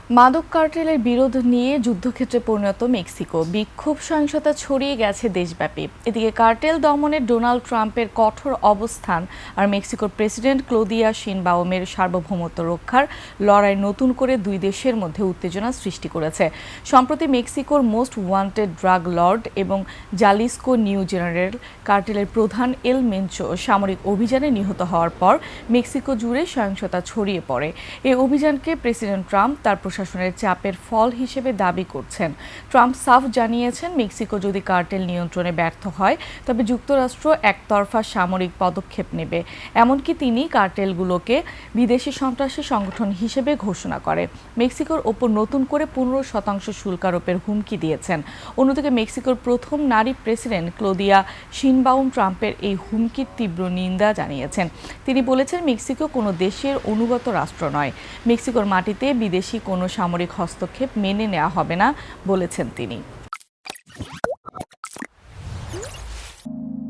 মাদক কার্টেলের বিরোধ নিয়ে যুদ্ধক্ষেত্রে পরিণত মেক্সিকো, বিক্ষোভ সহিংসতা ছড়িয়ে গেছে দেশব্যাপী। এদিকে কার্টেল দমনে ডোনাল্ড ট্রাম্পের কঠোর অবস্থান আর মেক্সিকোর প্রেসিডেন্ট ক্লোদিয়া শিনবাউমের সার্বভৌমত্ব রক্ষার লড়াই নতুন করে দুই দেশের মধ্যে উত্তেজনা সৃষ্টি করেছে। সম্প্রতি মেক্সিকোর মোস্ট ওয়ান্টেড ড্রাগ লর্ড এবং জালিস্কো নিউ জেনারেল কার্টেলের প্রধান এল মেনচো সামরিক অভিযানে নিহত হওয়ার পর মেক্সিকো জুড়ে সহিংসতা ছড়িয়ে পড়ে। এই অভিযানকে প্রেসিডেন্ট ট্রাম্প তার প্রশাসনের চাপের ফল হিসেবে দাবি করছেন। ট্রাম্প সাফ জানিয়েছেন, মেক্সিকো যদি কার্টেল নিয়ন্ত্রণে ব্যর্থ হয় তবে যুক্তরাষ্ট্র একতরফা সামরিক পদক্ষেপ নেবে। এমনকি তিনি কার্টেলগুলোকে বিদেশি সন্ত্রাসী সংগঠন হিসেবে ঘোষণা করে মেক্সিকোর ওপর নতুন করে 15% শুল্ক আরোপের হুমকি দিয়েছেন। অন্যদিকে মেক্সিকোর প্রথম নারী প্রেসিডেন্ট ক্লোদিয়া শিনবাউম ট্রাম্পের এই হুমকির তীব্র নিন্দা জানিয়েছেন। তিনি বলেছেন, মেক্সিকো কোনো দেশের অনুগত রাষ্ট্র নয়। মেক্সিকোর মাটিতে বিদেশি কোনো সামরিক হস্তক্ষেপ মেনে নেওয়া হবে না বলেছেন তিনি।